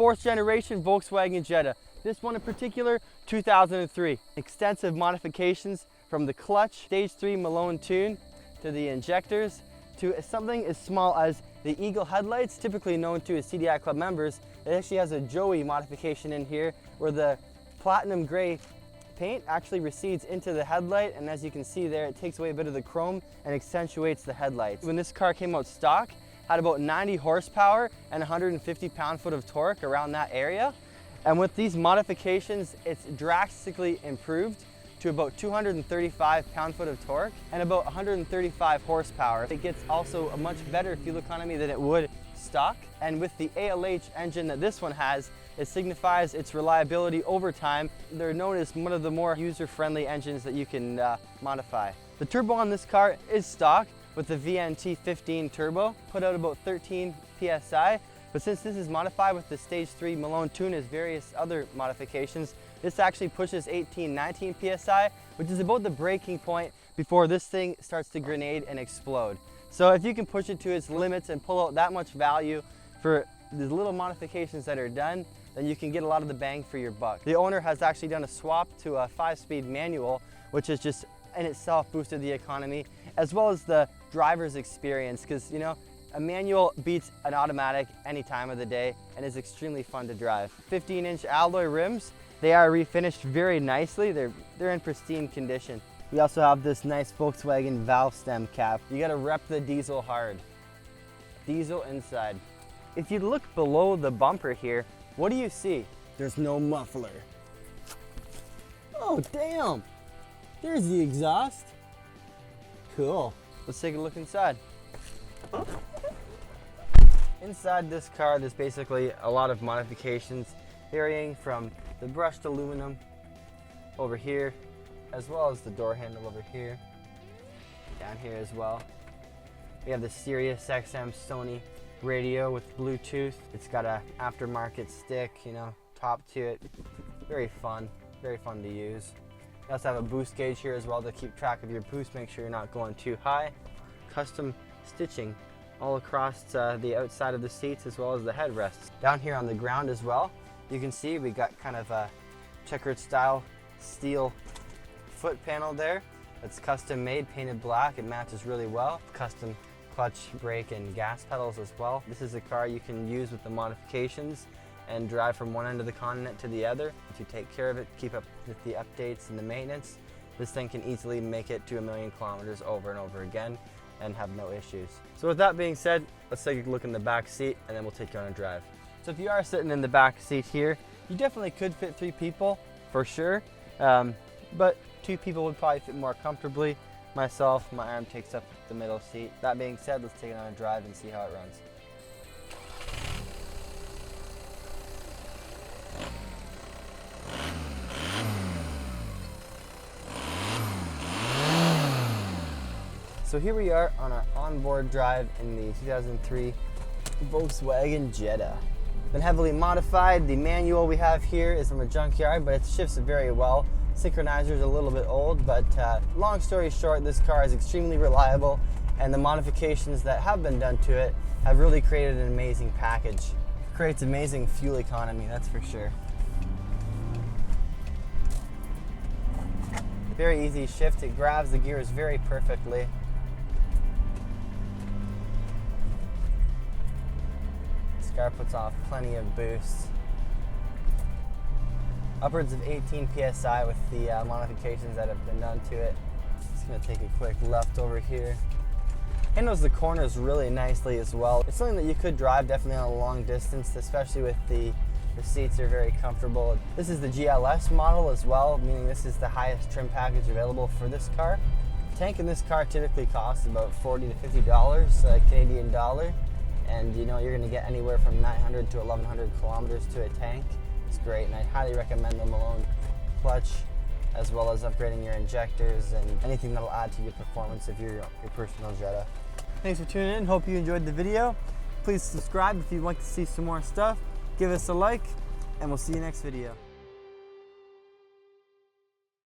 fourth generation Volkswagen Jetta. This one in particular, 2003. Extensive modifications from the clutch, stage 3 Malone tune, to the injectors, to something as small as the Eagle headlights, typically known to as TDI Club members. It actually has a Joey modification in here where the platinum gray paint actually recedes into the headlight, and as you can see there, it takes away a bit of the chrome and accentuates the headlights. When this car came out stock, had about 90 horsepower and 150 pound-foot of torque around that area. And with these modifications, it's drastically improved to about 235 pound-foot of torque and about 135 horsepower. It gets also a much better fuel economy than it would stock. And with the ALH engine that this one has, it signifies its reliability over time. They're known as one of the more user-friendly engines that you can modify. The turbo on this car is stock with the VNT15 turbo, put out about 13 PSI. But since this is modified with the stage 3 Malone tune as various other modifications, this actually pushes 18, 19 PSI, which is about the breaking point before this thing starts to grenade and explode. So if you can push it to its limits and pull out that much value for the little modifications that are done, then you can get a lot of the bang for your buck. The owner has actually done a swap to a 5-speed manual, which has just in itself boosted the economy, as well as the driver's experience, because a manual beats an automatic any time of the day and is extremely fun to drive. 15-inch alloy rims, they are refinished very nicely. They're in pristine condition. We also have this nice Volkswagen valve stem cap. You gotta rep the diesel hard. Diesel inside. If you look below the bumper here, what do you see? There's no muffler. Oh, damn! There's the exhaust. Cool. Let's take a look inside. Inside this car, there's basically a lot of modifications varying from the brushed aluminum over here, as well as the door handle over here, down here as well. We have the Sirius XM Sony radio with Bluetooth. It's got a aftermarket stick, top to it. Very fun to use. We also have a boost gauge here as well to keep track of your boost, make sure you're not going too high. Custom stitching all across the outside of the seats as well as the headrests. Down here on the ground as well, you can see we got kind of a checkered style steel foot panel there. It's custom made, painted black. It matches really well. Custom clutch, brake, and gas pedals as well. This is a car you can use with the modifications and drive from one end of the continent to the other. If you take care of it, keep up with the updates and the maintenance, this thing can easily make it to 1,000,000 kilometers over and over again and have no issues. So with that being said, let's take a look in the back seat and then we'll take you on a drive. So if you are sitting in the back seat here, you definitely could fit 3 people for sure, but 2 people would probably fit more comfortably. Myself, my arm takes up the middle seat. That being said, let's take it on a drive and see how it runs. So here we are on our onboard drive in the 2003 Volkswagen Jetta. Been heavily modified. The manual we have here is from a junkyard, but it shifts very well. Synchronizer is a little bit old, but long story short, this car is extremely reliable, and the modifications that have been done to it have really created an amazing package. Creates amazing fuel economy, that's for sure. Very easy shift. It grabs the gears very perfectly. This car puts off plenty of boost. Upwards of 18 PSI with the modifications that have been done to it. Just gonna take a quick left over here. Handles the corners really nicely as well. It's something that you could drive definitely on a long distance, especially with the seats are very comfortable. This is the GLS model as well, meaning this is the highest trim package available for this car. The tank in this car typically costs about $40 to $50 Canadian dollar, and you're gonna get anywhere from 900 to 1,100 kilometers to a tank. It's great, and I highly recommend the Malone clutch, as well as upgrading your injectors and anything that'll add to your performance of your personal Jetta. Thanks for tuning in. Hope you enjoyed the video. Please subscribe if you'd like to see some more stuff. Give us a like, and we'll see you next video.